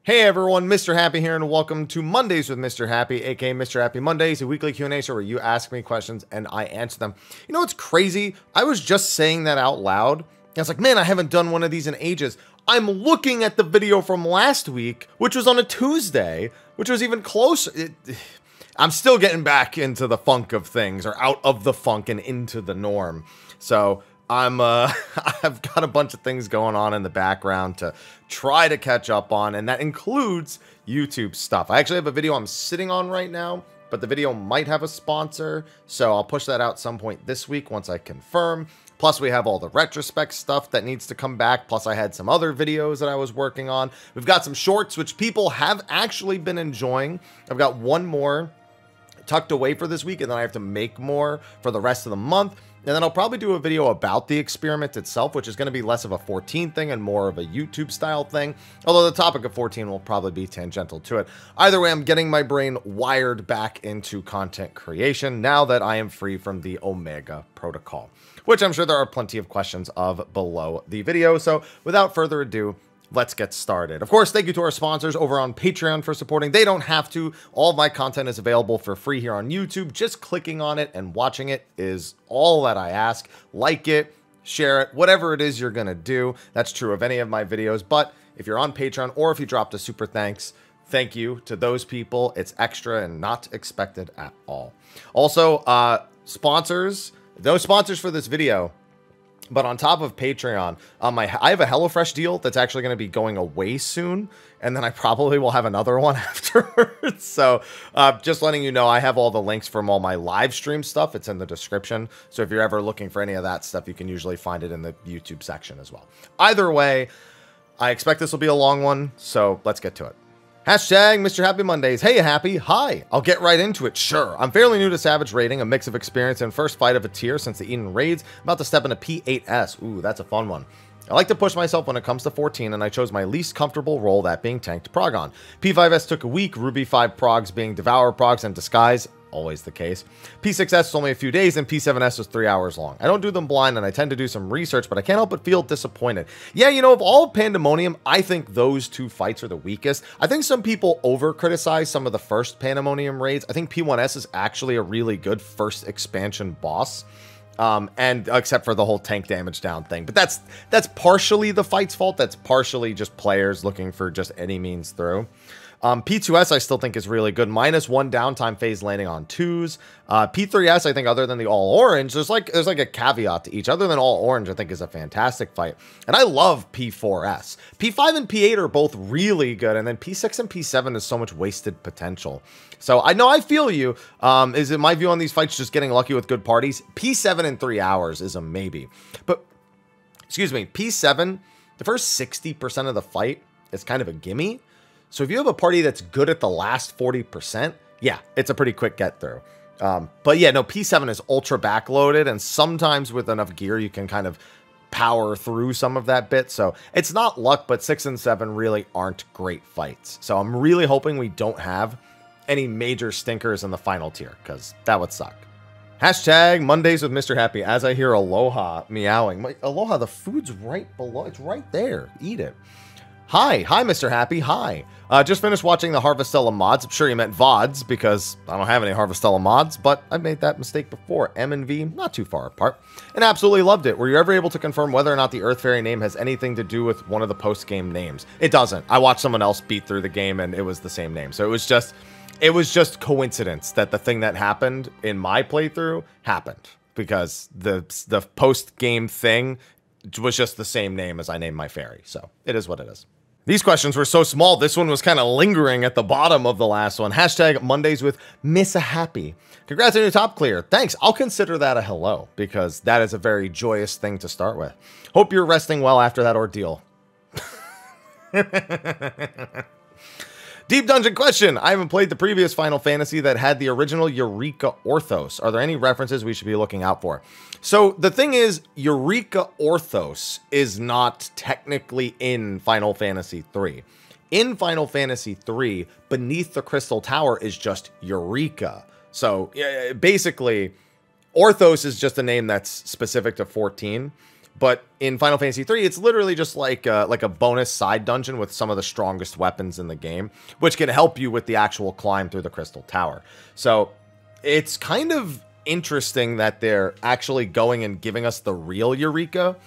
Hey everyone, Mr. Happy here, and welcome to Mondays with Mr. Happy, aka Mr. Happy Mondays, a weekly Q&A show where you ask me questions and I answer them. You know what's crazy? I was just saying that out loud. I was like, man, I haven't done one of these in ages. I'm looking at the video from last week, which was on a Tuesday, which was even closer. I'm still getting back into the funk of things, or out of the funk and into the norm. So I've got a bunch of things going on in the background to try to catch up on, and that includes YouTube stuff. I actually have a video I'm sitting on right now, but the video might have a sponsor, so I'll push that out some point this week once I confirm. Plus, we have all the retrospect stuff that needs to come back. Plus, I had some other videos that I was working on. We've got some shorts, which people have actually been enjoying. I've got one more tucked away for this week, and then I have to make more for the rest of the month. And then I'll probably do a video about the experiment itself, which is going to be less of a 14 thing and more of a YouTube style thing. Although the topic of 14 will probably be tangential to it. Either way, I'm getting my brain wired back into content creation now that I am free from the Omega protocol, which I'm sure there are plenty of questions of below the video. So without further ado, let's get started. Of course, thank you to our sponsors over on Patreon for supporting. They don't have to. All of my content is available for free here on YouTube. Just clicking on it and watching it is all that I ask. Like it, share it, whatever it is you're going to do. That's true of any of my videos. But if you're on Patreon or if you dropped a super thanks, thank you to those people. It's extra and not expected at all. Also, sponsors, no sponsors for this video. But on top of Patreon, I have a HelloFresh deal that's actually going to be going away soon. And then I probably will have another one afterwards. So just letting you know, I have all the links from all my live stream stuff. It's in the description. So if you're ever looking for any of that stuff, you can usually find it in the YouTube section as well. Either way, I expect this will be a long one. So let's get to it. Hashtag Mr. Happy Mondays. Hey, Happy. Hi. I'll get right into it. Sure. I'm fairly new to Savage raiding, a mix of experience and first fight of a tier since the Eden raids. I'm about to step into P8S. Ooh, that's a fun one. I like to push myself when it comes to 14, and I chose my least comfortable role, that being Tank to Progon. P5S took a week, Ruby 5 progs being Devour progs and Disguise. Always the case. P6S was only a few days, and P7S was 3 hours long. I don't do them blind, and I tend to do some research, but I can't help but feel disappointed. Yeah, you know, of all Pandemonium, I think those two fights are the weakest. I think some people over-criticize some of the first Pandemonium raids. I think P1S is actually a really good first expansion boss. And except for the whole tank damage down thing. But that's partially the fight's fault. That's partially just players looking for just any means through. P2S I still think is really good. -1 downtime phase landing on 2s. P3S I think, other than the all orange, there's like a caveat to each. Other than all orange, I think is a fantastic fight. And I love P4S. P5 and P8 are both really good, and then P6 and P7 is so much wasted potential. So I know I feel you. Is it my view on these fights just getting lucky with good parties? P7 in 3 hours is a maybe. But excuse me, P7, the first 60% of the fight is kind of a gimme. So if you have a party that's good at the last 40%, yeah, it's a pretty quick get through. But yeah, no, P7 is ultra backloaded, and sometimes with enough gear, you can kind of power through some of that bit. So it's not luck, but 6 and 7 really aren't great fights. So I'm really hoping we don't have any major stinkers in the final tier, because that would suck. Hashtag Mondays with Mr. Happy. As I hear Aloha meowing. Aloha, the food's right below. It's right there. Eat it. Hi, Mr. Happy, hi. Just finished watching the Harvestella mods. I'm sure you meant VODs, because I don't have any Harvestella mods, but I've made that mistake before. M and V, not too far apart. And absolutely loved it. Were you ever able to confirm whether or not the Earth Fairy name has anything to do with one of the post-game names? It doesn't. I watched someone else beat through the game, and it was the same name. So it was just coincidence that the thing that happened in my playthrough happened, because the post-game thing was just the same name as I named my fairy. So it is what it is. These questions were so small, this one was kind of lingering at the bottom of the last one. Hashtag Mondays with Mr. Happy. Congrats on your top clear. Thanks. I'll consider that a hello, because that is a very joyous thing to start with. Hope you're resting well after that ordeal. Deep Dungeon question. I haven't played the previous Final Fantasy that had the original Eureka Orthos. Are there any references we should be looking out for? So the thing is, Eureka Orthos is not technically in Final Fantasy III. In Final Fantasy III, beneath the Crystal Tower is just Eureka. So basically, Orthos is just a name that's specific to 14. But in Final Fantasy 3, it's literally just like a bonus side dungeon with some of the strongest weapons in the game, which can help you with the actual climb through the Crystal Tower. So it's kind of interesting that they're actually going and giving us the real Eureka,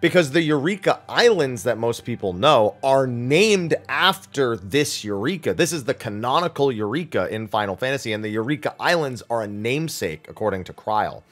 because the Eureka Islands that most people know are named after this Eureka. This is the canonical Eureka in Final Fantasy, and the Eureka Islands are a namesake, according to Kryl.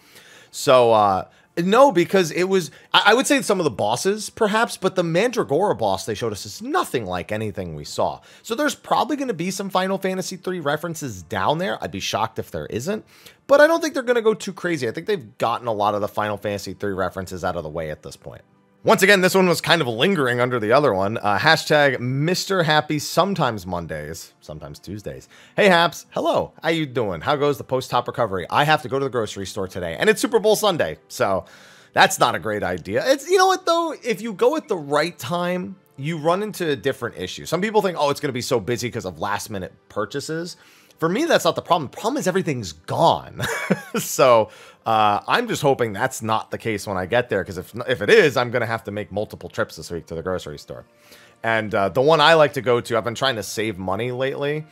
So, no, because it was, I would say some of the bosses, perhaps, but the Mandragora boss they showed us is nothing like anything we saw. So there's probably going to be some Final Fantasy 3 references down there. I'd be shocked if there isn't, but I don't think they're going to go too crazy. I think they've gotten a lot of the Final Fantasy 3 references out of the way at this point. Once again, this one was kind of lingering under the other one. Hashtag Mr. Happy, sometimes Mondays, sometimes Tuesdays. Hey, Haps. Hello. How you doing? How goes the post-top recovery? I have to go to the grocery store today, and it's Super Bowl Sunday, so that's not a great idea. It's, you know what, though? If you go at the right time, you run into a different issue. Some people think, oh, it's going to be so busy because of last-minute purchases. For me, that's not the problem. The problem is everything's gone. So I'm just hoping that's not the case when I get there, because if it is, I'm going to have to make multiple trips this week to the grocery store. And the one I like to go to, I've been trying to save money lately.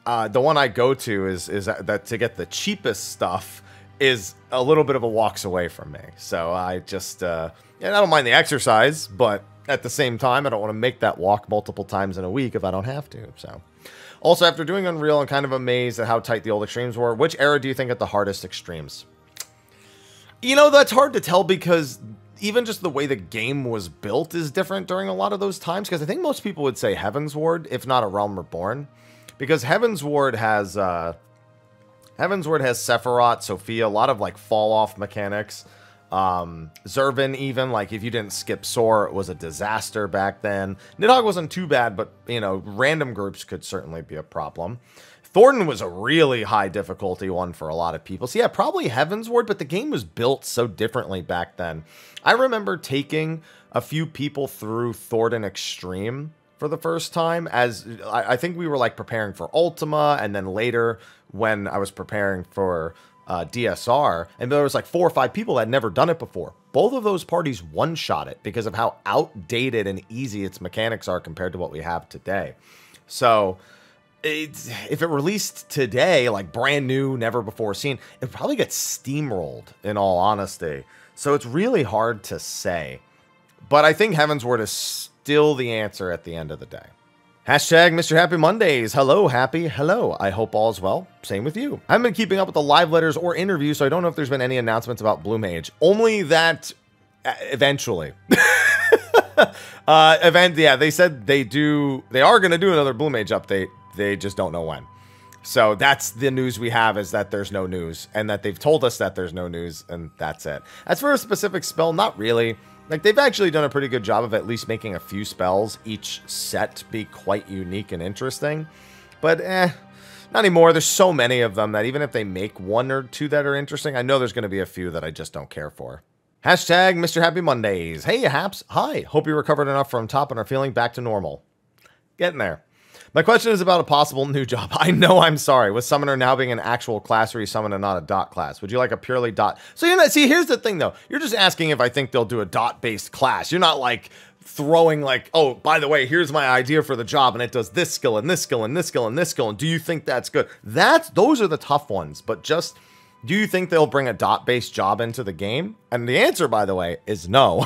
The one I go to is that to get the cheapest stuff is a little bit of a walks away from me. So I just, I don't mind the exercise, but at the same time, I don't want to make that walk multiple times in a week if I don't have to. So. Also, after doing Unreal, I'm kind of amazed at how tight the old extremes were. Which era do you think at the hardest extremes? You know, that's hard to tell, because even just the way the game was built is different during a lot of those times. Because I think most people would say Heavensward, if not A Realm Reborn. Because Heavensward has Sephiroth, Sophia, a lot of like fall-off mechanics. Zervin, even, like, if you didn't skip Soar, it was a disaster back then. Nidhogg wasn't too bad, but, you know, random groups could certainly be a problem. Thornton was a really high difficulty one for a lot of people. So yeah, probably Heavensward, but the game was built so differently back then. I remember taking a few people through Thornton Extreme for the first time, as I think we were like preparing for Ultima, and then later when I was preparing for DSR, and there was like 4 or 5 people that had never done it before. Both of those parties one-shot it because of how outdated and easy its mechanics are compared to what we have today. So if it released today, like brand new, never before seen, it probably gets steamrolled, in all honesty. So it's really hard to say. But I think Heavensward is still the answer at the end of the day. Hashtag Mr. Happy Mondays. Hello, Happy. Hello. I hope all is well. Same with you. I haven't been keeping up with the live letters or interviews, so I don't know if there's been any announcements about Blue Mage. Only that eventually. Yeah, they said they are going to do another Blue Mage update. They just don't know when. So that's the news we have, is that there's no news, and that they've told us that there's no news, and that's it. As for a specific spell, not really. Like, they've actually done a pretty good job of at least making a few spells each set be quite unique and interesting. But, not anymore. There's so many of them that even if they make 1 or 2 that are interesting, I know there's going to be a few that I just don't care for. Hashtag Mr. Happy Mondays. Hey, Haps. Hi. Hope you recovered enough from top and are feeling back to normal. Getting there. My question is about a possible new job. I know, I'm sorry. With Summoner now being an actual class where you summon and not a dot class. Would you like a purely dot? So you're not, see, here's the thing though. You're just asking if I think they'll do a dot-based class. You're not like throwing like, oh, by the way, here's my idea for the job, and it does this skill and this skill and this skill and this skill, and do you think that's good? Those are the tough ones, but just, do you think they'll bring a dot-based job into the game? And the answer, by the way, is no.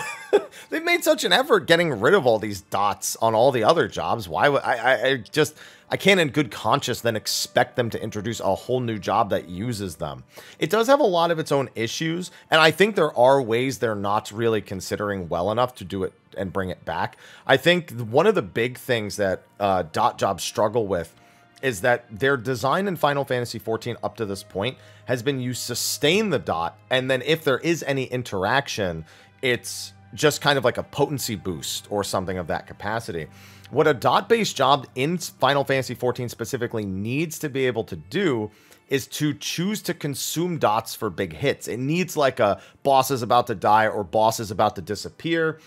They've made such an effort getting rid of all these dots on all the other jobs. Why would I can't in good conscience then expect them to introduce a whole new job that uses them. It does have a lot of its own issues, and I think there are ways they're not really considering well enough to do it and bring it back. I think one of the big things that dot jobs struggle with is that their design in Final Fantasy XIV up to this point has been you sustain the dot, and then if there is any interaction, it's just kind of like a potency boost or something of that capacity. What a dot-based job in Final Fantasy XIV specifically needs to be able to do is to choose to consume dots for big hits. It needs like a boss is about to die or boss is about to disappear,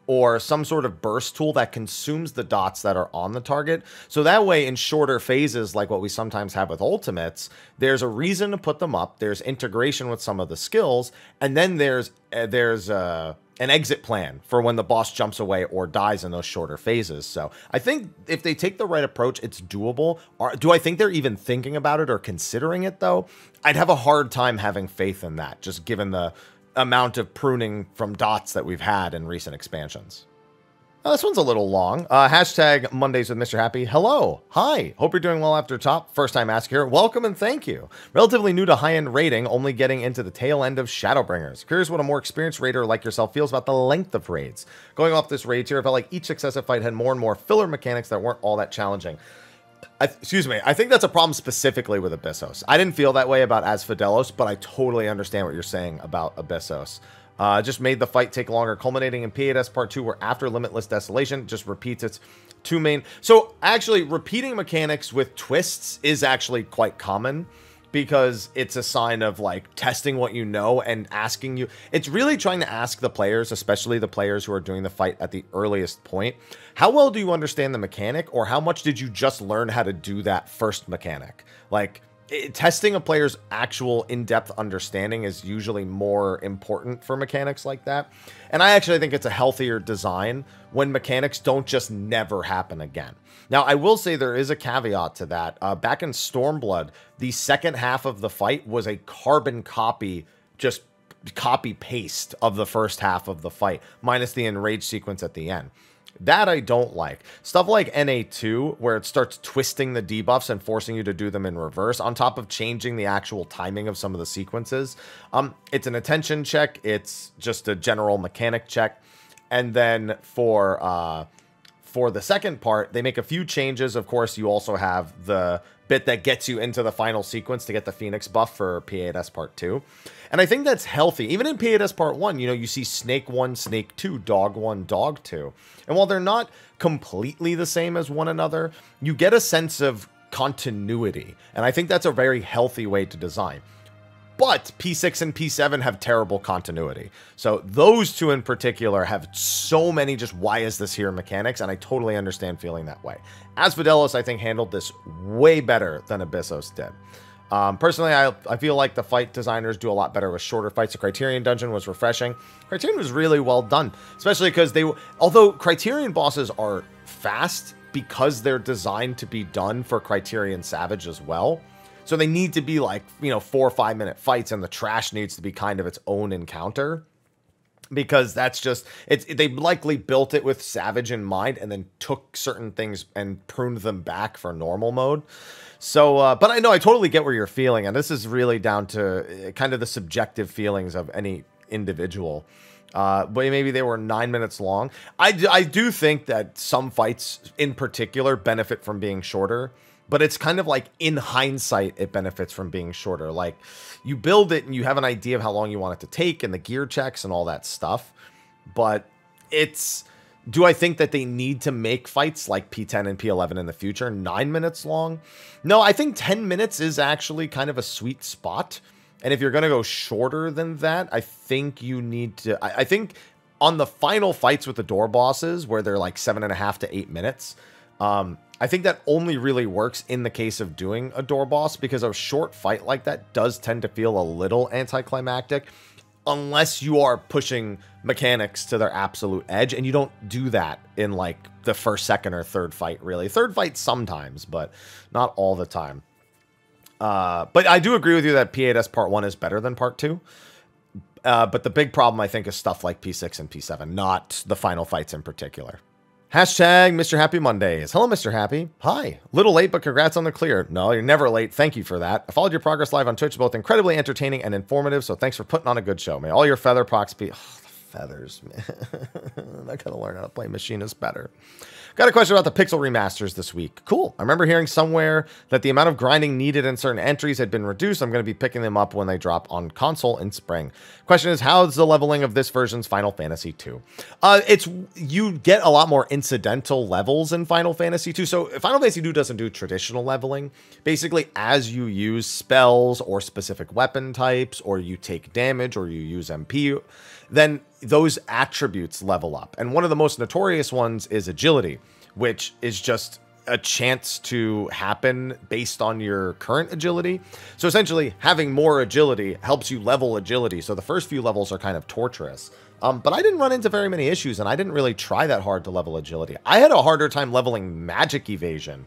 or some sort of burst tool that consumes the dots that are on the target. So that way, in shorter phases, like what we sometimes have with ultimates, there's a reason to put them up, there's integration with some of the skills, and then there's an exit plan for when the boss jumps away or dies in those shorter phases. So I think if they take the right approach, it's doable. Do I think they're even thinking about it or considering it, though? I'd have a hard time having faith in that, just given the amount of pruning from dots that we've had in recent expansions. This one's a little long. Hashtag Mondays with Mr. Happy. Hello. Hi. Hope you're doing well after top. First time ask here. Welcome and thank you. Relatively new to high-end raiding, only getting into the tail end of Shadowbringers. Curious what a more experienced raider like yourself feels about the length of raids. Going off this raid tier, I felt like each successive fight had more and more filler mechanics that weren't all that challenging. Excuse me. I think that's a problem specifically with Abyssos. I didn't feel that way about Asphodelos, but I totally understand what you're saying about Abyssos. Just made the fight take longer, culminating in P8S Part 2, where after Limitless Desolation, just repeats its two main... So, actually, repeating mechanics with twists is actually quite common, because it's a sign of, like, testing what you know and asking you... It's really trying to ask the players, especially the players who are doing the fight at the earliest point, how well do you understand the mechanic, or how much did you just learn how to do that first mechanic? Like... Testing a player's actual in-depth understanding is usually more important for mechanics like that. And I actually think it's a healthier design when mechanics don't just never happen again. Now, I will say there is a caveat to that. Back in Stormblood, the second half of the fight was a carbon copy, just copy-paste of the first half of the fight, minus the enrage sequence at the end. That I don't like. Stuff like NA2, where it starts twisting the debuffs and forcing you to do them in reverse, on top of changing the actual timing of some of the sequences. It's an attention check. It's just a general mechanic check. And then for the second part, they make a few changes. Of course, you also have the bit that gets you into the final sequence to get the Phoenix buff for P8S Part 2. And I think that's healthy. Even in P8S Part 1, you know, you see Snake 1, Snake 2, Dog 1, Dog 2. And while they're not completely the same as one another, you get a sense of continuity. And I think that's a very healthy way to design. But P6 and P7 have terrible continuity. So those two in particular have so many just why is this here mechanics, and I totally understand feeling that way. Asphodelos, I think, handled this way better than Abyssos did. Personally, I feel like the fight designers do a lot better with shorter fights. The Criterion dungeon was refreshing. Criterion was really well done, especially because although Criterion bosses are fast because they're designed to be done for Criterion Savage as well. So they need to be like, you know, 4 or 5 minute fights, and the trash needs to be kind of its own encounter. Because that's just, they likely built it with Savage in mind and then took certain things and pruned them back for normal mode. So, but I know I totally get where you're feeling, and this is really down to kind of the subjective feelings of any individual. But maybe they were 9 minutes long. I do think that some fights in particular benefit from being shorter. But it's kind of like, in hindsight, it benefits from being shorter. Like, you build it and you have an idea of how long you want it to take and the gear checks and all that stuff. But it's... Do I think that they need to make fights like P10 and P11 in the future 9 minutes long? No, I think 10 minutes is actually kind of a sweet spot. And if you're going to go shorter than that, I think you need to... I think on the final fights with the door bosses, where they're like 7.5 to 8 minutes... I think that only really works in the case of doing a door boss, because a short fight like that does tend to feel a little anticlimactic, unless you are pushing mechanics to their absolute edge, and you don't do that in like the first, second, or third fight, really. Third fight sometimes, but not all the time. But I do agree with you that P8S Part 1 is better than Part 2. But the big problem, I think, is stuff like P6 and P7, not the final fights in particular. Hashtag Mr. Happy Mondays. Hello, Mr. Happy. Hi. Little late, but congrats on the clear. No, you're never late. Thank you for that. I followed your progress live on Twitch, both incredibly entertaining and informative, so thanks for putting on a good show. May all your feather procs be... Oh, the feathers, man. I gotta learn how to play Machinist better. Got a question about the Pixel remasters this week. Cool. I remember hearing somewhere that the amount of grinding needed in certain entries had been reduced. I'm going to be picking them up when they drop on console in spring. Question is, how's the leveling of this version's Final Fantasy II? You get a lot more incidental levels in Final Fantasy II. So Final Fantasy II doesn't do traditional leveling. Basically, as you use spells or specific weapon types, or you take damage, or you use MP, then those attributes level up. And one of the most notorious ones is agility, which is just a chance to happen based on your current agility. So essentially, having more agility helps you level agility. So the first few levels are kind of torturous. But I didn't run into very many issues, and I didn't really try that hard to level agility. I had a harder time leveling magic evasion,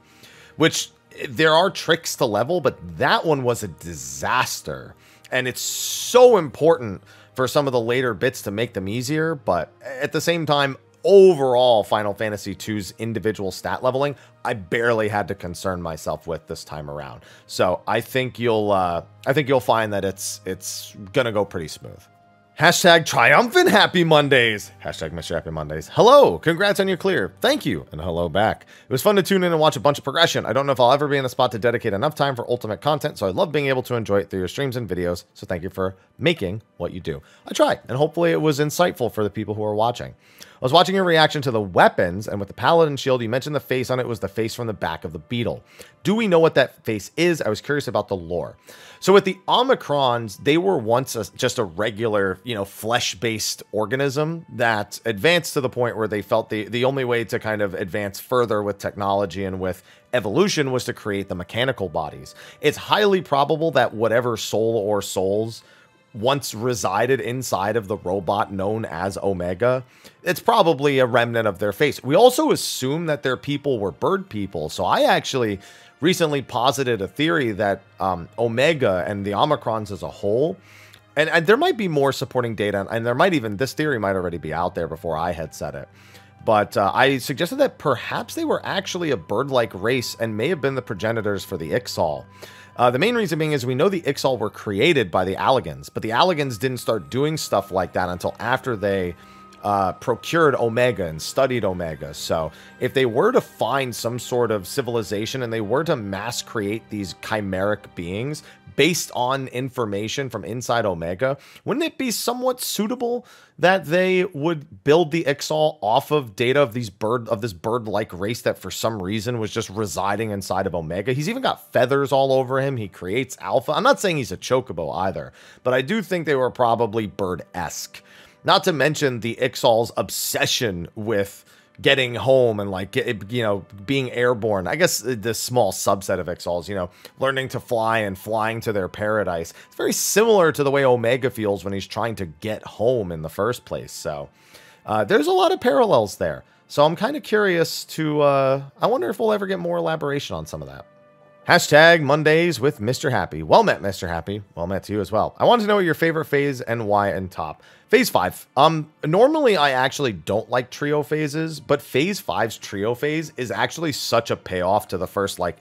which there are tricks to level, but that one was a disaster. And it's so important for some of the later bits to make them easier, but at the same time, overall Final Fantasy II's individual stat leveling, I barely had to concern myself with this time around. So I think you'll find that it's gonna go pretty smooth. Hashtag triumphant happy Mondays. Hashtag Mr. Happy Mondays. Hello, congrats on your clear. Thank you, and hello back. It was fun to tune in and watch a bunch of progression. I don't know if I'll ever be in a spot to dedicate enough time for ultimate content, so I love being able to enjoy it through your streams and videos, so thank you for making what you do. I try, and hopefully it was insightful for the people who are watching. I was watching your reaction to the weapons, and with the Paladin shield, you mentioned the face on it was the face from the back of the beetle. Do we know what that face is? I was curious about the lore. So with the Omicrons, they were once just a regular, flesh-based organism that advanced to the point where they felt the only way to kind of advance further with technology and with evolution was to create the mechanical bodies. It's highly probable that whatever soul or souls once resided inside of the robot known as Omega, it's probably a remnant of their face. We also assume that their people were bird people, so I actually recently posited a theory that Omega and the Omicrons as a whole, and there might be more supporting data, and there might even, this theory might already be out there before I had said it, but I suggested that perhaps they were actually a bird-like race and may have been the progenitors for the Ixal. The main reason being is we know the Ixal were created by the Allagans, but the Allagans didn't start doing stuff like that until after they procured Omega and studied Omega. So if they were to find some sort of civilization and they were to mass create these chimeric beings based on information from inside Omega, wouldn't it be somewhat suitable that they would build the Ixal off of data of this bird-like race that for some reason was just residing inside of Omega? He's even got feathers all over him. He creates alpha. I'm not saying he's a chocobo either, but I do think they were probably bird-esque. Not to mention the Ixal's obsession with getting home and being airborne. I guess the small subset of Ixals, learning to fly and flying to their paradise. It's very similar to the way Omega feels when he's trying to get home in the first place. So there's a lot of parallels there. So I'm kind of curious to, I wonder if we'll ever get more elaboration on some of that. Hashtag Mondays with Mr. Happy. Well met, Mr. Happy. Well met to you as well. I want to know your favorite phase and why and top. Phase 5. Normally I actually don't like trio phases, but Phase 5's trio phase is actually such a payoff to the first 9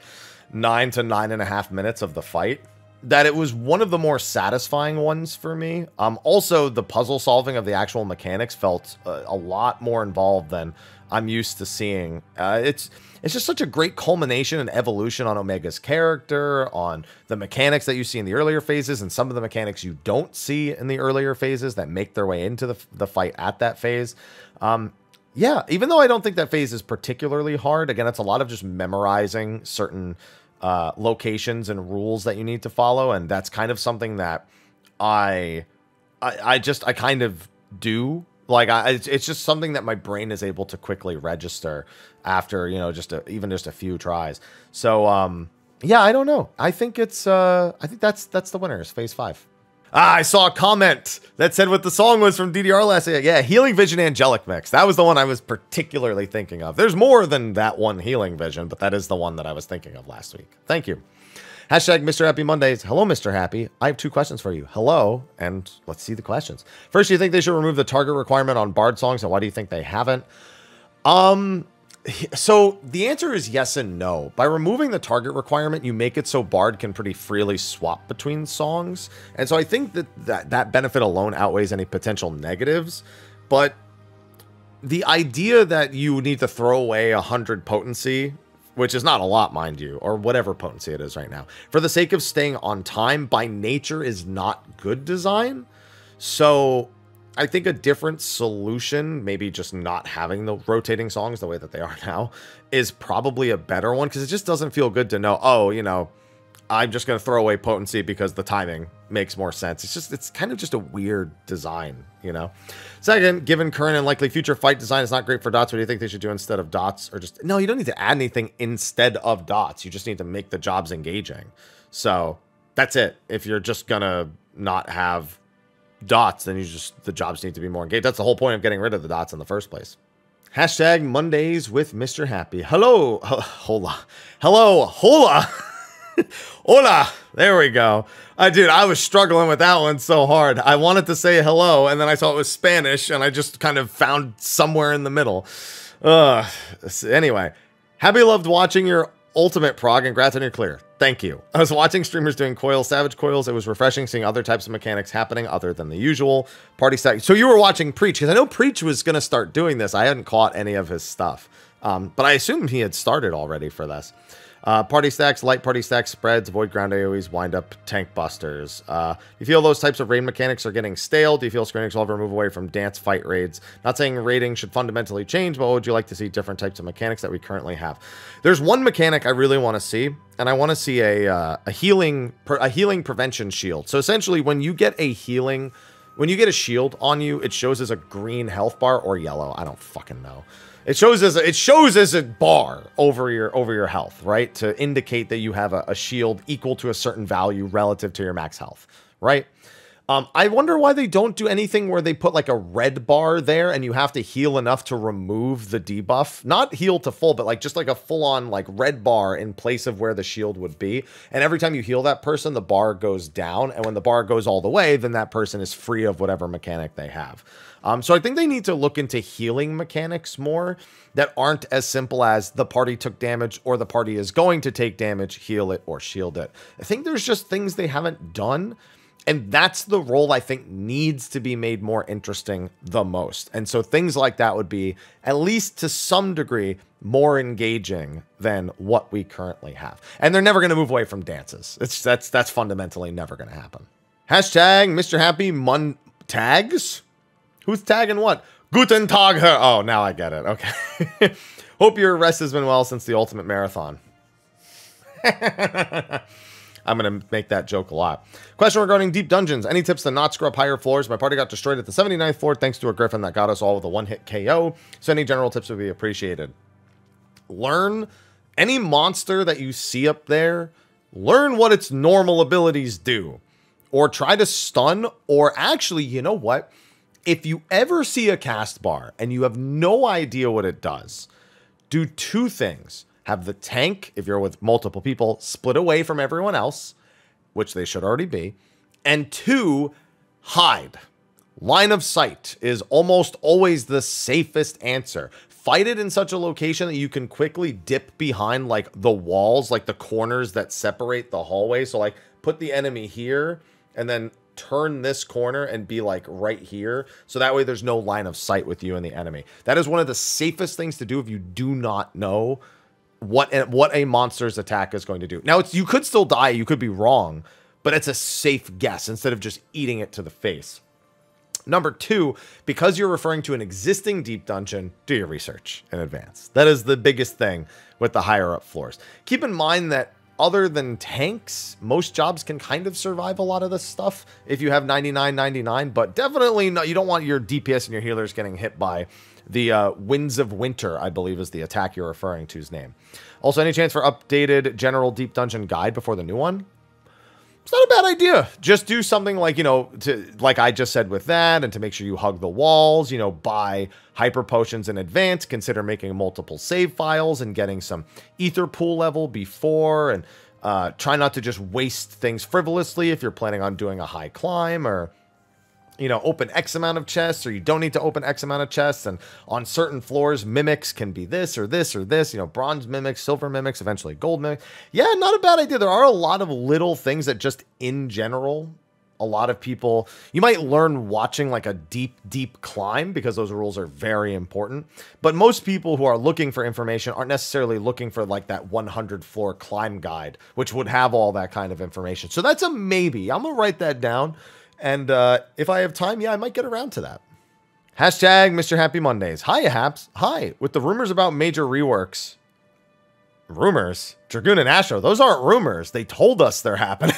to 9.5 minutes of the fight that it was one of the more satisfying ones for me. Also, the puzzle solving of the actual mechanics felt a lot more involved than I'm used to seeing. It's just such a great culmination and evolution on Omega's character, on the mechanics that you see in the earlier phases, and some of the mechanics you don't see in the earlier phases that make their way into the fight at that phase. Yeah, even though I don't think that phase is particularly hard, again, it's a lot of just memorizing certain locations and rules that you need to follow, and that's kind of something that I kind of do. It's just something that my brain is able to quickly register after, even just a few tries. So, yeah, I don't know. I think that's the winner is Phase 5. I saw a comment that said what the song was from DDR last year. Yeah, Healing Vision Angelic Mix. That was the one I was particularly thinking of. There's more than that one Healing Vision, but that is the one that I was thinking of last week. Thank you. Hashtag Mr. Happy Mondays. Hello, Mr. Happy. I have 2 questions for you. Hello, and let's see the questions. First, do you think they should remove the target requirement on Bard songs, and why do you think they haven't? So the answer is yes and no. By removing the target requirement, you make it so Bard can pretty freely swap between songs. And so I think that benefit alone outweighs any potential negatives. But the idea that you need to throw away 100 potency, which is not a lot, mind you, or whatever potency it is right now, for the sake of staying on time, by nature is not good design. So I think a different solution, maybe just not having the rotating songs the way that they are now, is probably a better one, because it just doesn't feel good to know, oh, I'm just going to throw away potency because the timing makes more sense. It's kind of just a weird design, Second, given current and likely future fight design is not great for dots, what do you think they should do instead of dots? Or just, no, you don't need to add anything instead of dots. You just need to make the jobs engaging. So that's it. If you're just going to not have dots, then the jobs need to be more engaged. That's the whole point of getting rid of the dots in the first place. Hashtag Mondays with Mr. Happy. Hello. Hola. Hello. Hola. Hola. There we go. Dude, I was struggling with that one so hard. I wanted to say hello, and then I saw it was Spanish, and I just kind of found somewhere in the middle. Anyway, Happy loved watching your ultimate prog, and congrats on your clear. Thank you. I was watching streamers doing coils, savage coils. It was refreshing seeing other types of mechanics happening other than the usual party stack. So you were watching Preach, because I know Preach was going to start doing this. I hadn't caught any of his stuff, but I assumed he had started already for this. Party stacks, light party stacks, spreads, void ground AoEs, wind up, tank busters. You feel those types of raid mechanics are getting stale? Do you feel Square Enix will ever move away from dance fight raids? Not saying raiding should fundamentally change, but what would you like to see different types of mechanics that we currently have? There's one mechanic I really want to see, and I want to see a healing prevention shield. So essentially, when you get a shield on you, it shows as a green health bar or yellow. I don't fucking know. It shows as a bar over your health, right? To indicate that you have a shield equal to a certain value relative to your max health, right? I wonder why they don't do anything where they put like a red bar there and you have to heal enough to remove the debuff. Not heal to full, but like just like a full-on like red bar in place of where the shield would be. And every time you heal that person, the bar goes down. And when the bar goes all the way, then that person is free of whatever mechanic they have. So I think they need to look into healing mechanics more that aren't as simple as the party took damage or the party is going to take damage, heal it, or shield it. I think there's just things they haven't done. And that's the role I think needs to be made more interesting the most. And so things like that would be, at least to some degree, more engaging than what we currently have. And they're never going to move away from dances. That's fundamentally never going to happen. Hashtag Mr. Happy tags? Who's tagging what? Guten Tag her. Oh, now I get it. Okay. Hope your rest has been well since the ultimate marathon. I'm going to make that joke a lot. Question regarding deep dungeons. Any tips to not screw up higher floors? My party got destroyed at the 79th floor thanks to a griffin that got us all with a one-hit KO. So any general tips would be appreciated. Learn any monster that you see up there. Learn what its normal abilities do. Or try to stun. Or actually, you know what? If you ever see a cast bar and you have no idea what it does, do two things. Have the tank, if you're with multiple people, split away from everyone else, which they should already be. And two, hide. Line of sight is almost always the safest answer. Fight it in such a location that you can quickly dip behind like the walls, like the corners that separate the hallway. So like put the enemy here and then turn this corner and be like right here. So that way there's no line of sight with you and the enemy. That is one of the safest things to do if you do not know what a monster's attack is going to do. Now, you could still die. You could be wrong, but it's a safe guess instead of just eating it to the face. Number two, because you're referring to an existing deep dungeon, do your research in advance. That is the biggest thing with the higher up floors. Keep in mind that other than tanks, most jobs can kind of survive a lot of this stuff if you have 99/99, but definitely no, you don't want your DPS and your healers getting hit by the Winds of Winter, I believe is the attack you're referring to's name. Also, any chance for updated general deep dungeon guide before the new one? It's not a bad idea. Just do something like, you know, like I just said with that, and to make sure you hug the walls, you know, buy hyper potions in advance, consider making multiple save files and getting some ether pool level before, and try not to just waste things frivolously if you're planning on doing a high climb, or you know, open X amount of chests, or you don't need to open X amount of chests. And on certain floors, mimics can be this or this or this, you know, bronze mimics, silver mimics, eventually gold mimics. Yeah, not a bad idea. There are a lot of little things that just in general, a lot of people, you might learn watching like a deep climb, because those rules are very important. But most people who are looking for information aren't necessarily looking for like that 100 floor climb guide, which would have all that kind of information. So that's a maybe. I'm going to write that down. And if I have time, yeah, I might get around to that. Hashtag Mr. Happy Mondays. Hi, Haps. Hi. With the rumors about major reworks. Rumors? Dragoon and Astro. Those aren't rumors. They told us they're happening.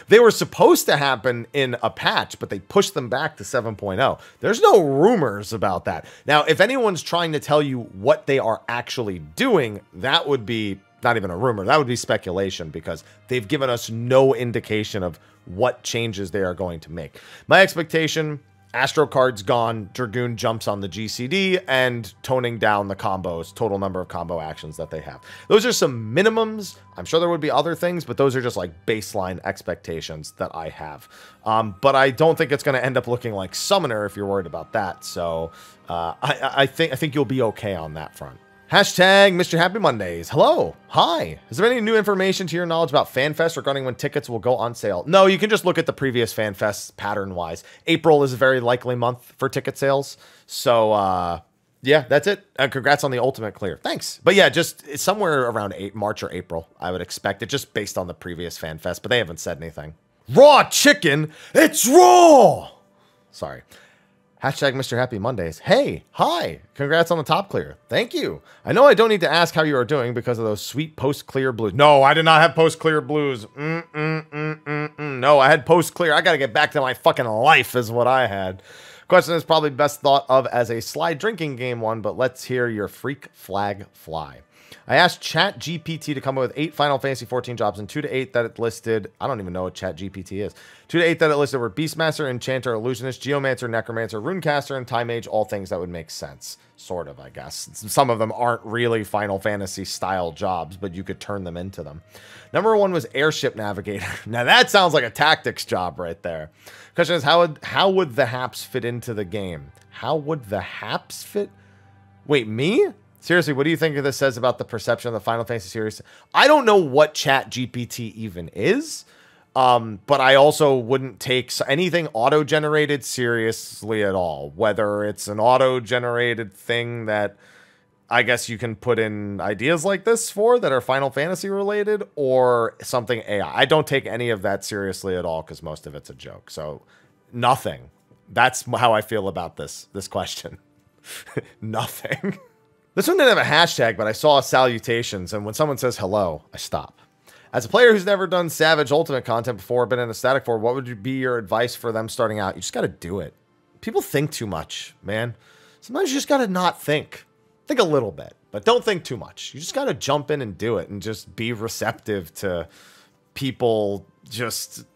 They were supposed to happen in a patch, but they pushed them back to 7.0. There's no rumors about that. Now, if anyone's trying to tell you what they are actually doing, that would be not even a rumor. That would be speculation because they've given us no indication of what changes they are going to make. My expectation, Astro card's gone, Dragoon jumps on the GCD, and toning down the combos, total number of combo actions that they have. Those are some minimums. I'm sure there would be other things, but those are just like baseline expectations that I have. But I don't think it's going to end up looking like Summoner if you're worried about that. So I think you'll be okay on that front. Hashtag Mr. Happy Mondays. Hello. Hi. Is there any new information to your knowledge about FanFest regarding when tickets will go on sale? No, you can just look at the previous FanFest pattern-wise. April is a very likely month for ticket sales. So, yeah, that's it. Congrats on the ultimate clear. Thanks. But yeah, just somewhere around March or April, I would expect it, just based on the previous FanFest. But they haven't said anything. Raw chicken. It's raw. Sorry. Hashtag Mr. Happy Mondays. Hey, hi. Congrats on the top clear. Thank you. I know I don't need to ask how you are doing because of those sweet post-clear blues. No, I did not have post-clear blues. No, I had post-clear. I got to get back to my fucking life is what I had. Question is probably best thought of as a slide drinking game one, but let's hear your freak flag fly. I asked ChatGPT to come up with 8 Final Fantasy 14 jobs, and 2 to 8 that it listed. I don't even know what ChatGPT is. 2 to 8 that it listed were Beastmaster, Enchanter, Illusionist, Geomancer, Necromancer, Runecaster, and Time Mage. All things that would make sense. Sort of, I guess. Some of them aren't really Final Fantasy style jobs, but you could turn them into them. Number 1 was Airship Navigator. Now that sounds like a tactics job right there. Question is, how would the Haps fit into the game? How would the Haps fit? Wait, me? Seriously, what do you think this says about the perception of the Final Fantasy series? I don't know what ChatGPT even is, but I also wouldn't take anything auto-generated seriously at all. Whether it's an auto-generated thing that I guess you can put in ideas like this for that are Final Fantasy related, or something AI. I don't take any of that seriously at all because most of it's a joke. So nothing. That's how I feel about this question. Nothing. This one didn't have a hashtag, but I saw salutations, and when someone says hello, I stop. As a player who's never done Savage Ultimate content before, been in a static for, what would be your advice for them starting out? You just got to do it. People think too much, man. Sometimes you just got to not think. Think a little bit, but don't think too much. You just got to jump in and do it and just be receptive to people. Just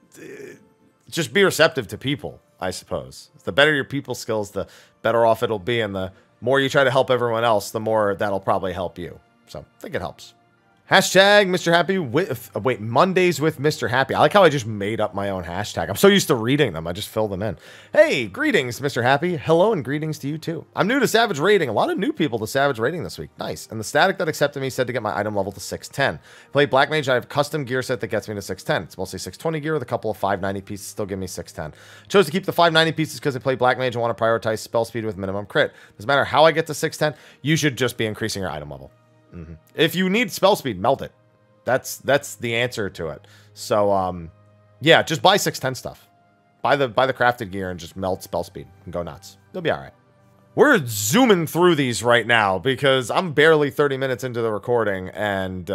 be receptive to people, I suppose. The better your people skills, the better off it'll be, and the more you try to help everyone else, the more that'll probably help you. So I think it helps. Hashtag Mr. Happy with, Mondays with Mr. Happy. I like how I just made up my own hashtag. I'm so used to reading them. I just fill them in. Hey, greetings, Mr. Happy. Hello and greetings to you too. I'm new to Savage Rating. A lot of new people to Savage Rating this week. Nice. And the static that accepted me said to get my item level to 610. Play Black Mage. I have a custom gear set that gets me to 610. It's mostly 620 gear with a couple of 590 pieces still give me 610. Chose to keep the 590 pieces because I play Black Mage and want to prioritize spell speed with minimum crit. Doesn't matter how I get to 610. You should just be increasing your item level. If you need spell speed, melt it. That's the answer to it. So yeah, just buy 610 stuff. Buy the crafted gear and just melt spell speed and go nuts. You'll be all right. We're zooming through these right now because I'm barely 30 minutes into the recording, and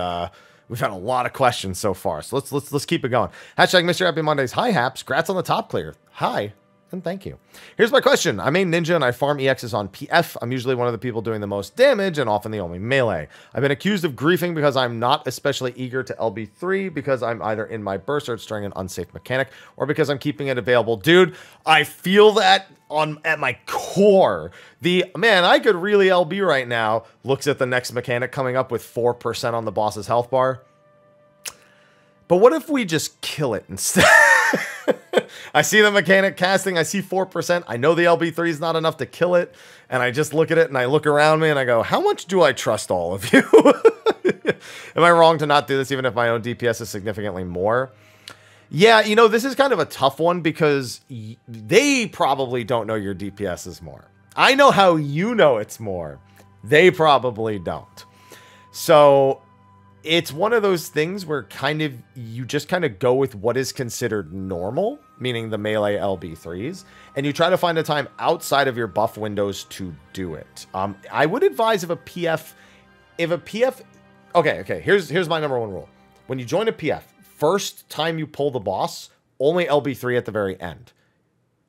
we've had a lot of questions so far. So let's keep it going. Hashtag Mr. Happy Mondays. Hi Haps. Grats on the top clear. Hi. And thank you. Here's my question. I main ninja and I farm EXs on PF. I'm usually one of the people doing the most damage and often the only melee. I've been accused of griefing because I'm not especially eager to LB3 because I'm either in my burst or it's during an unsafe mechanic, or because I'm keeping it available. Dude, I feel that at my core. Man, I could really LB right now. Looks at the next mechanic coming up with 4% on the boss's health bar. But what if we just kill it instead? I see the mechanic casting, I see 4%. I know the LB3 is not enough to kill it. And I just look at it and I look around me and I go, how much do I trust all of you? Am I wrong to not do this even if my own DPS is significantly more? Yeah, you know, this is kind of a tough one because they probably don't know your DPS is more. I know how you know it's more. They probably don't. So it's one of those things where you just kind of go with what is considered normal, meaning the melee LB3s, and you try to find a time outside of your buff windows to do it. I would advise okay, here's my number one rule. When you join a PF, first time you pull the boss, only LB3 at the very end.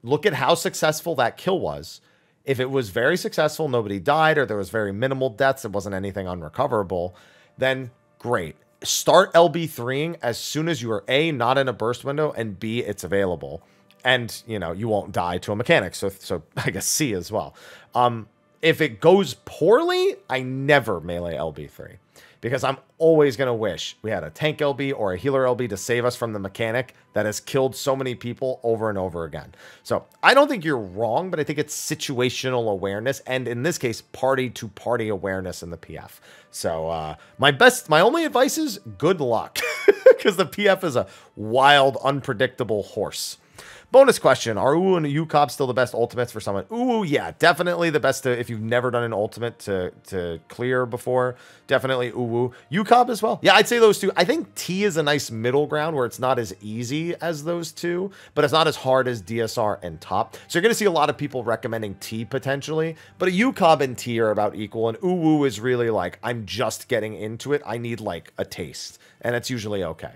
Look at how successful that kill was. If it was very successful, nobody died, or there was very minimal deaths, it wasn't anything unrecoverable, then great. Start LB3ing as soon as you are A, not in a burst window, and B, it's available. And, you know, you won't die to a mechanic. So I guess C as well. If it goes poorly, I never melee LB3. Because I'm always going to wish we had a tank LB or a healer LB to save us from the mechanic that has killed so many people over and over again. So I don't think you're wrong, but I think it's situational awareness. And in this case, party-to-party awareness in the PF. So my only advice is good luck. Because the PF is a wild, unpredictable horse. Bonus question, are Uwu and Icabus still the best ultimates for someone? Uwu, yeah, definitely the best if you've never done an ultimate to clear before. Definitely Uwu. Icabus as well. Yeah, I'd say those two. I think T is a nice middle ground where it's not as easy as those two, but it's not as hard as DSR and Top. So you're going to see a lot of people recommending T potentially, but a Icabus and T are about equal, and Uwu is really like, I'm just getting into it. I need like a taste, and it's usually okay.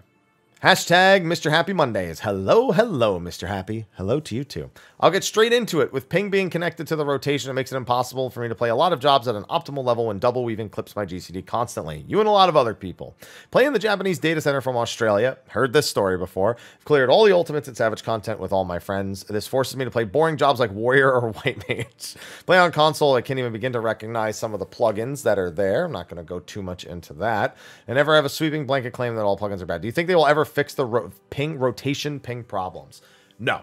Hashtag Mr. Happy Mondays. Hello, hello, Mr. Happy. Hello to you too. I'll get straight into it. With ping being connected to the rotation, it makes it impossible for me to play a lot of jobs at an optimal level when double weaving clips my GCD constantly. You and a lot of other people. Playing the Japanese data center from Australia. Heard this story before. I've cleared all the ultimates and Savage content with all my friends. This forces me to play boring jobs like Warrior or White Mage. Playing on console, I can't even begin to recognize some of the plugins that are there. I'm not going to go too much into that. I never have a sweeping blanket claim that all plugins are bad. Do you think they will ever fix the rotation ping problems? No.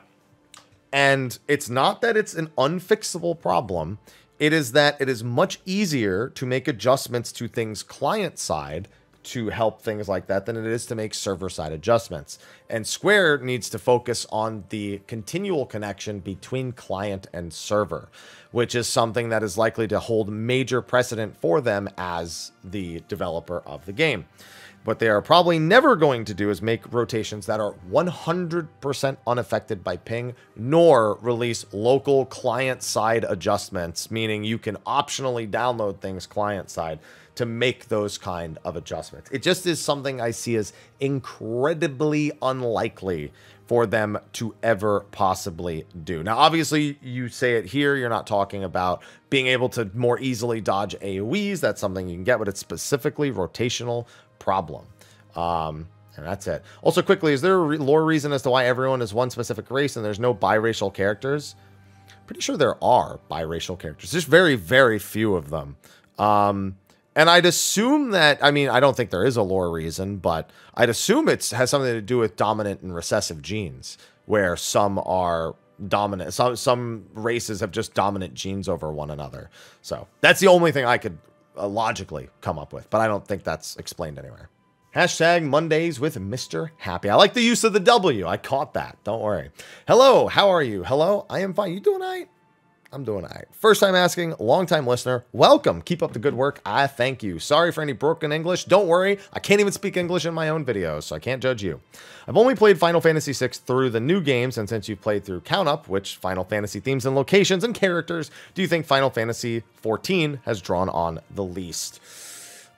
And it's not that it's an unfixable problem. It is that it is much easier to make adjustments to things client side to help things like that than it is to make server side adjustments. And Square needs to focus on the continual connection between client and server, which is something that is likely to hold major precedent for them as the developer of the game. What they are probably never going to do is make rotations that are 100% unaffected by ping, nor release local client-side adjustments, meaning you can optionally download things client-side to make those kind of adjustments. It just is something I see as incredibly unlikely for them to ever possibly do. Now, obviously, you say it here, you're not talking about being able to more easily dodge AoEs. That's something you can get, but it's specifically rotational problem. And that's it. Also, quickly, is there a lore reason as to why everyone is one specific race and there's no biracial characters? Pretty sure there are biracial characters. There's very, very few of them. And I'd assume that, I mean, I don't think there is a lore reason, but I'd assume it has something to do with dominant and recessive genes, where some are dominant. Some races have just dominant genes over one another. So that's the only thing I could logically come up with, but I don't think that's explained anywhere. Hashtag Mondays with Mr. Happy. I like the use of the W. I caught that. Don't worry. Hello, how are you? Hello, I am fine. You doing all right? I'm doing all right. First time asking, long time listener. Welcome. Keep up the good work. I thank you. Sorry for any broken English. Don't worry. I can't even speak English in my own videos, so I can't judge you. I've only played Final Fantasy VI through the new games, and since you've played through Count Up, which Final Fantasy themes and locations and characters do you think Final Fantasy XIV has drawn on the least?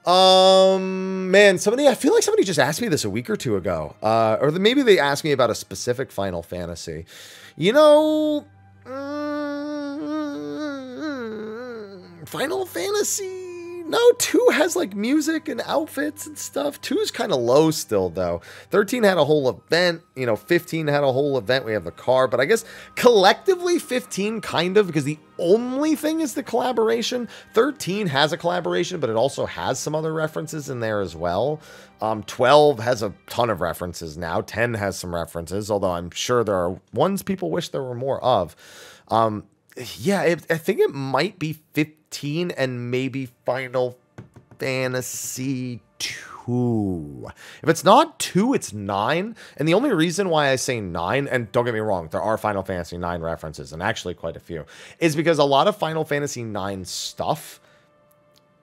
Man, I feel like somebody just asked me this a week or two ago. Or maybe they asked me about a specific Final Fantasy. You know, Final Fantasy, no, 2 has like music and outfits and stuff. 2 is kind of low still though. 13 had a whole event, you know, 15 had a whole event. We have the car, but I guess collectively 15 kind of, because the only thing is the collaboration. 13 has a collaboration, but it also has some other references in there as well. 12 has a ton of references now. 10 has some references, although I'm sure there are ones people wish there were more of. Yeah, I think it might be 15 and maybe Final Fantasy 2. If it's not 2, it's 9. And the only reason why I say 9, and don't get me wrong, there are Final Fantasy 9 references, and actually quite a few, is because a lot of Final Fantasy 9 stuff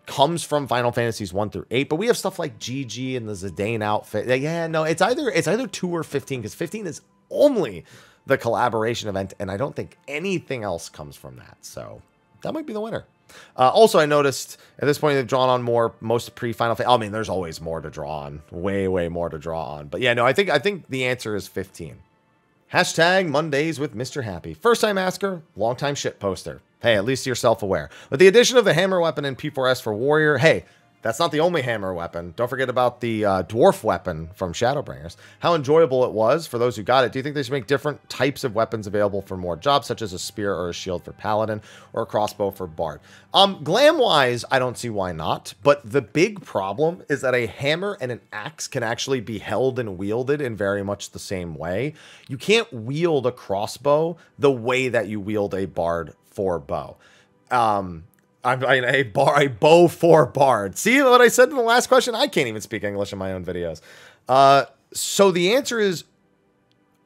comes from Final Fantasies 1 through 8, but we have stuff like Gigi and the Zidane outfit. Yeah, no, it's either 2 or 15, because 15 is only the collaboration event, and I don't think anything else comes from that. So that might be the winner. Also, I noticed at this point they've drawn on most pre-Final Fantasy. I mean, there's always more to draw on, way more to draw on. But yeah, no, I think the answer is 15. Hashtag Mondays with Mr. Happy. First time asker, long time shit poster. Hey, at least you're self-aware. With the addition of the hammer weapon and P4S for Warrior, hey, That's not the only hammer weapon. Don't forget about the dwarf weapon from Shadowbringers. How enjoyable it was for those who got it. Do you think they should make different types of weapons available for more jobs, such as a spear or a shield for Paladin or a crossbow for Bard? Glam-wise, I don't see why not. But the big problem is that a hammer and an axe can actually be held and wielded in very much the same way. You can't wield a crossbow the way that you wield a Bard for bow. A bow for Bard. See what I said in the last question? I can't even speak English in my own videos. So the answer is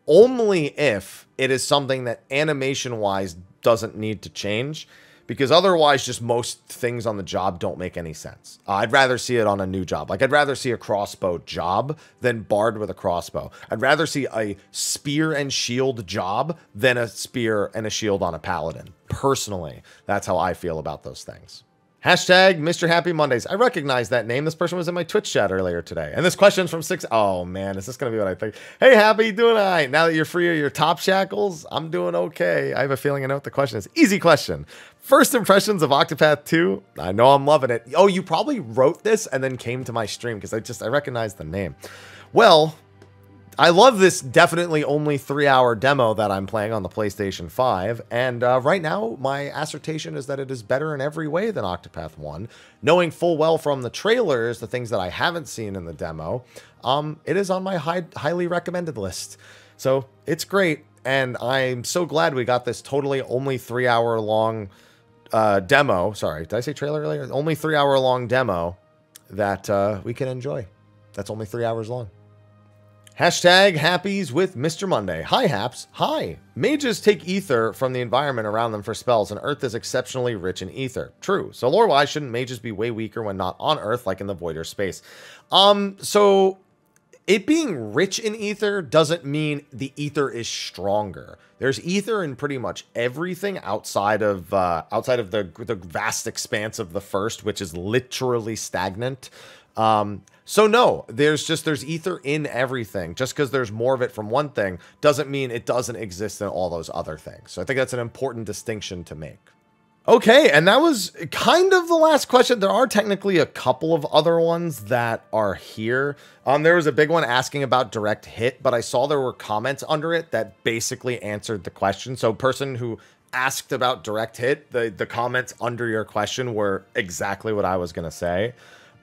only if it is something that animation-wise doesn't need to change, because otherwise just most things on the job don't make any sense. I'd rather see it on a new job. Like, I'd rather see a crossbow job than Bard with a crossbow. I'd rather see a spear and shield job than a spear and a shield on a Paladin. Personally, that's how I feel about those things. Hashtag Mr. Happy Mondays. I recognize that name. This person was in my Twitch chat earlier today. And this question's from 6. Oh, man, is this going to be what I think? Hey, Happy, doing all right? Now that you're free of your top shackles, I'm doing okay. I have a feeling I know what the question is. Easy question. First impressions of Octopath 2. I know I'm loving it. Oh, you probably wrote this and then came to my stream because I recognize the name. Well, I love this definitely only 3-hour demo that I'm playing on the PlayStation 5, and right now my assertion is that it is better in every way than Octopath 1. Knowing full well from the trailers, the things that I haven't seen in the demo, it is on my highly recommended list. So it's great, and I'm so glad we got this totally only 3-hour long demo. Sorry, did I say trailer earlier? Only 3-hour long demo that we can enjoy. That's only 3 hours long. Hashtag Happies with Mr. Monday. Hi, Haps. Hi. Mages take ether from the environment around them for spells, and Earth is exceptionally rich in ether. True. So lore-wise, shouldn't mages be way weaker when not on Earth, like in the Void or space? So it being rich in ether doesn't mean the ether is stronger. There's ether in pretty much everything outside of the vast expanse of the first, which is literally stagnant. So no, there's ether in everything. Just because there's more of it from one thing doesn't mean it doesn't exist in all those other things. So I think that's an important distinction to make. Okay, and that was kind of the last question. There are technically a couple of other ones that are here. There was a big one asking about direct hit, but I saw there were comments under it that basically answered the question. So person who asked about direct hit, the comments under your question were exactly what I was going to say.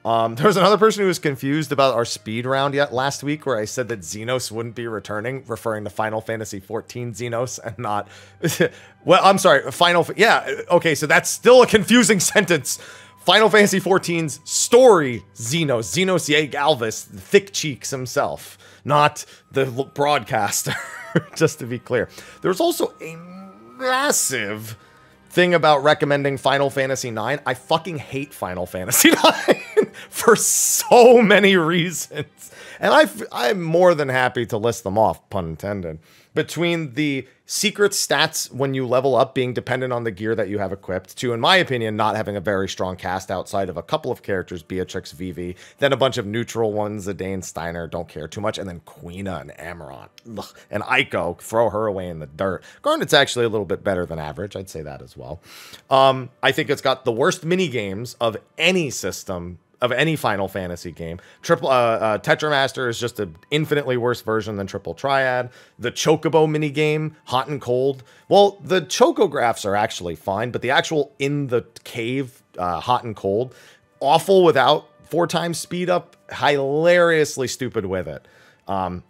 There was another person who was confused about our speed round last week where I said that Xenos wouldn't be returning, referring to Final Fantasy XIV Xenos and not... well, I'm sorry, yeah, okay, so that's still a confusing sentence. Final Fantasy XIV's story Xenos. Xenos Ye Galvis, the thick cheeks himself, not the broadcaster, just to be clear. There's also a massive thing about recommending Final Fantasy IX. I fucking hate Final Fantasy IX for so many reasons. And I'm more than happy to list them off, pun intended. Between the secret stats when you level up being dependent on the gear that you have equipped, to, in my opinion, not having a very strong cast outside of a couple of characters, Beatrix, Vivi, then a bunch of neutral ones, Zidane, Steiner, don't care too much, and then Quina and Amarant. Ugh. And Aiko, throw her away in the dirt. Garnet's actually a little bit better than average, I'd say that as well. I think it's got the worst mini games of any system, of any Final Fantasy game. Tetramaster is just an infinitely worse version than Triple Triad. The Chocobo minigame, Hot and Cold. Well, the Chocographs are actually fine, but the actual in the cave, Hot and Cold, awful without 4 times speed up, hilariously stupid with it.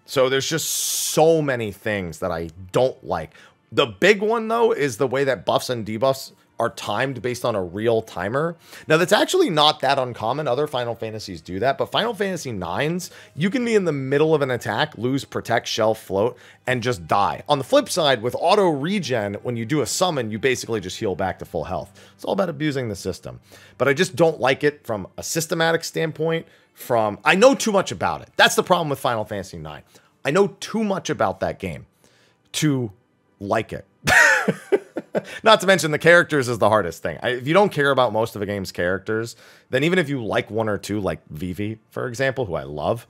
So there's just so many things that I don't like. The big one, though, is the way that buffs and debuffs are timed based on a real timer. Now, that's actually not that uncommon. Other Final Fantasies do that, but Final Fantasy IX's, you can be in the middle of an attack, lose Protect, Shelf, Float, and just die. On the flip side, with auto regen, when you do a summon, you basically just heal back to full health. It's all about abusing the system. But I just don't like it from a systematic standpoint. I know too much about it. That's the problem with Final Fantasy IX. I know too much about that game to like it. Not to mention the characters is the hardest thing. If you don't care about most of the game's characters, then even if you like one or two, like Vivi, for example, who I love,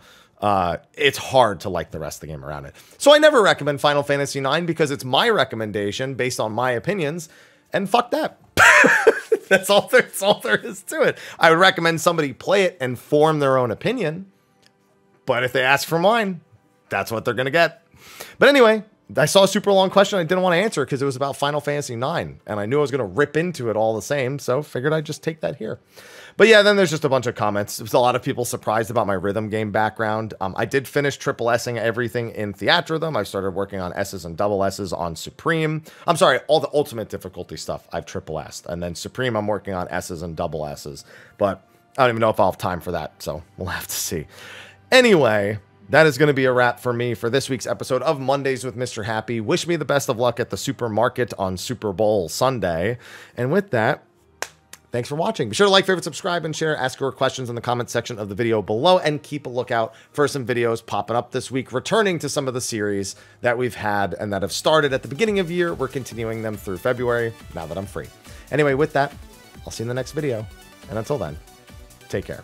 it's hard to like the rest of the game around it. So I never recommend Final Fantasy IX because it's my recommendation based on my opinions, and fuck that. That's all there is to it. I would recommend somebody play it and form their own opinion. But if they ask for mine, that's what they're going to get. But anyway, I saw a super long question. I didn't want to answer because it was about Final Fantasy IX. And I knew I was going to rip into it all the same. So figured I'd just take that here. But yeah, then there's just a bunch of comments. There's a lot of people surprised about my rhythm game background. I did finish triple S'ing everything in Theatrhythm. I started working on S's and double S's on Supreme. I'm sorry, all the ultimate difficulty stuff I've triple S'd. And then Supreme, I'm working on S's and double S's. But I don't even know if I'll have time for that. So we'll have to see. Anyway, that is going to be a wrap for me for this week's episode of Mondays with Mr. Happy. Wish me the best of luck at the supermarket on Super Bowl Sunday. And with that, thanks for watching. Be sure to like, favorite, subscribe, and share. Ask your questions in the comment section of the video below, and keep a lookout for some videos popping up this week, returning to some of the series that we've had and that have started at the beginning of the year. We're continuing them through February now that I'm free. Anyway, with that, I'll see you in the next video. And until then, take care.